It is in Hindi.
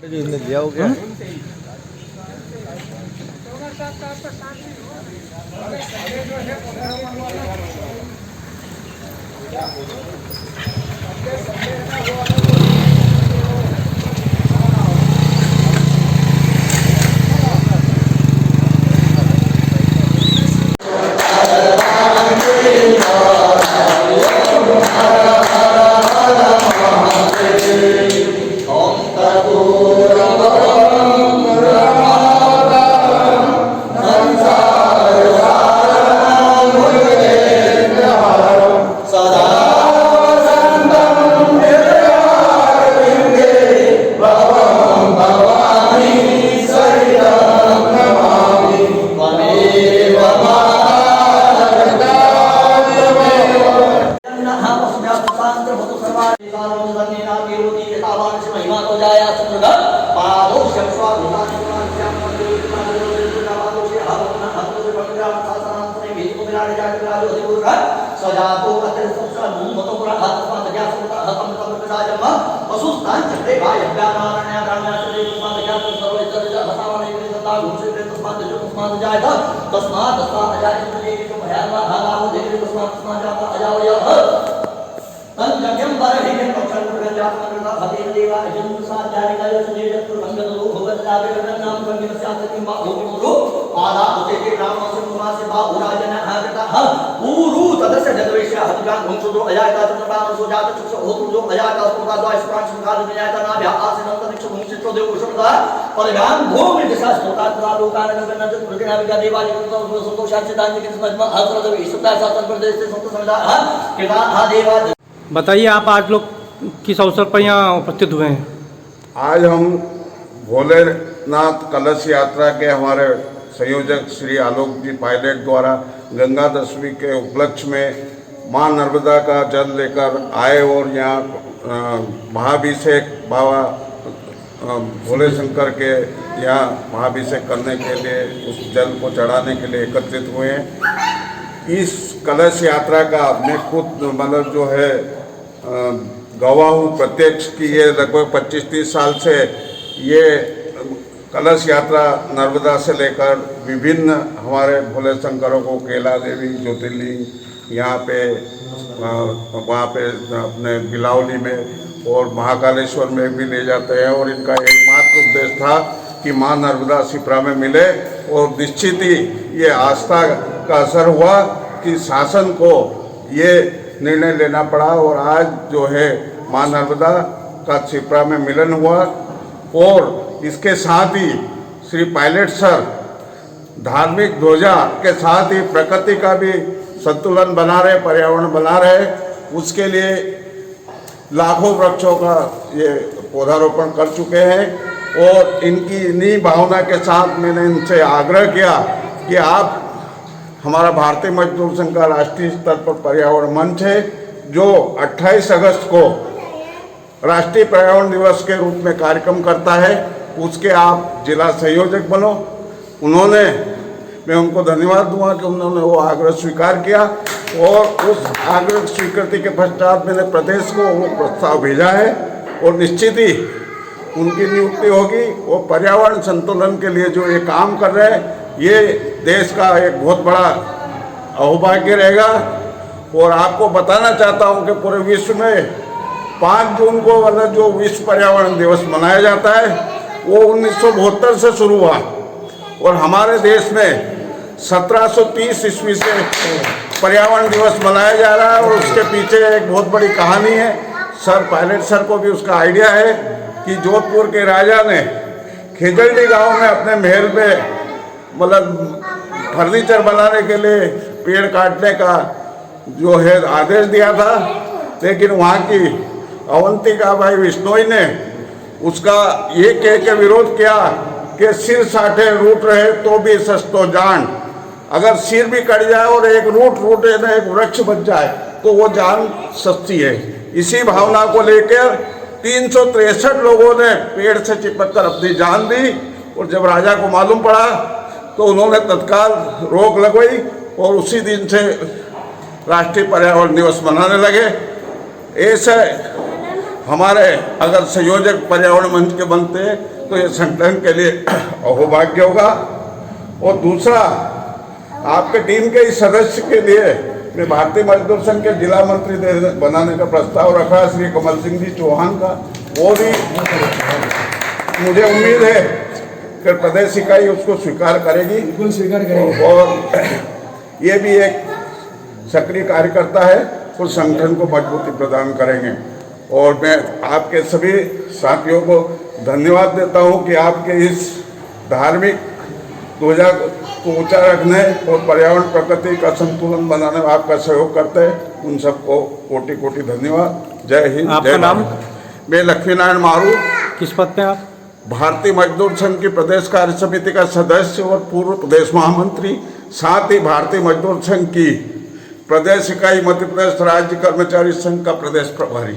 लिया हो गया। बताइए, आप आज लोग किस अवसर पर यहाँ उपस्थित हुए हैं? आज हम भोलेनाथ कलश यात्रा के हमारे संयोजक श्री आलोक जी पायलट द्वारा गंगा दशमी के उपलक्ष्य में मां नर्मदा का जल लेकर आए और यहाँ महाभिषेक बाबा भोले शंकर के यहाँ महाभिषेक करने के लिए उस जल को चढ़ाने के लिए एकत्रित हुए हैं। इस कलश यात्रा का मैं खुद मतलब जो है गवाह हूँ प्रत्यक्ष की। ये लगभग 25-30 साल से ये कलश यात्रा नर्मदा से लेकर विभिन्न हमारे भोले शंकरों को केला देवी ज्योतिर्लिंग यहाँ पे वहाँ पे अपने बिलावली में और महाकालेश्वर में भी ले जाते हैं और इनका एकमात्र उद्देश्य था कि मां नर्मदा शिप्रा में मिले और निश्चित ही ये आस्था का असर हुआ कि शासन को ये निर्णय लेना पड़ा और आज जो है मां नर्मदा का शिप्रा में मिलन हुआ और इसके साथ ही श्री पायलट सर धार्मिक ध्वजा के साथ ही प्रकृति का भी संतुलन बना रहे, पर्यावरण बना रहे, उसके लिए लाखों वृक्षों का ये पौधारोपण कर चुके हैं। और इनकी इन्हीं भावना के साथ मैंने इनसे आग्रह किया कि आप हमारा भारतीय मजदूर संघ का राष्ट्रीय स्तर पर पर्यावरण मंच है जो 28 अगस्त को राष्ट्रीय पर्यावरण दिवस के रूप में कार्यक्रम करता है, उसके आप जिला संयोजक बनो। उन्होंने, मैं उनको धन्यवाद दूंगा कि उन्होंने वो आग्रह स्वीकार किया और उस आग्रह स्वीकृति के पश्चात मैंने प्रदेश को वो प्रस्ताव भेजा है और निश्चित ही उनकी नियुक्ति होगी। वो पर्यावरण संतुलन के लिए जो ये काम कर रहे हैं, ये देश का एक बहुत बड़ा अहोभाग्य रहेगा। और आपको बताना चाहता हूँ कि पूरे विश्व में 5 जून को मतलब जो विश्व पर्यावरण दिवस मनाया जाता है वो 1972 से शुरू हुआ और हमारे देश में 1730 ईस्वी से पर्यावरण दिवस मनाया जा रहा है। और उसके पीछे एक बहुत बड़ी कहानी है। सर पायलट सर को भी उसका आइडिया है कि जोधपुर के राजा ने खेजड़डी गांव में अपने महल में मतलब फर्नीचर बनाने के लिए पेड़ काटने का जो है आदेश दिया था, लेकिन वहाँ की अवंतिका बाई विश्नोई ने उसका ये कह के विरोध किया कि सिर साठे रूट रहे तो भी सस्तो जान। अगर सिर भी कट जाए और एक रूट एक वृक्ष बच जाए तो वो जान सस्ती है। इसी भावना को लेकर 363 लोगों ने पेड़ से चिपक कर अपनी जान दी और जब राजा को मालूम पड़ा तो उन्होंने तत्काल रोक लगवाई और उसी दिन से राष्ट्रीय पर्यावरण दिवस मनाने लगे। ऐसे हमारे अगर संयोजक पर्यावरण मंच के बनते हैं तो ये संगठन के लिए अहोभाग्य होगा। और दूसरा, आपके टीम के इस सदस्य के लिए मैं भारतीय मजदूर संघ के जिला मंत्री बनाने का प्रस्ताव रखा श्री कमल सिंह जी चौहान का। वो भी मुझे उम्मीद है कि प्रदेश इकाई उसको स्वीकार करेगी, बिल्कुल स्वीकार करेगी। और ये भी एक सक्रिय कार्यकर्ता है, उस संगठन को मजबूती प्रदान करेंगे। और मैं आपके सभी साथियों को धन्यवाद देता हूं कि आपके इस धार्मिक ध्वजा को ऊंचा रखने और पर्यावरण प्रकृति का संतुलन बनाने में आपका सहयोग करते हैं, उन सबको कोटि कोटि धन्यवाद। जय हिंद। आपका जय नाम? भारत। मैं लक्ष्मीनारायण मारू, किस पद पे आप? भारतीय मजदूर संघ की प्रदेश कार्य समिति का सदस्य और पूर्व प्रदेश महामंत्री, साथ ही भारतीय मजदूर संघ की प्रदेश इकाई मध्य प्रदेश राज्य कर्मचारी संघ का प्रदेश प्रभारी।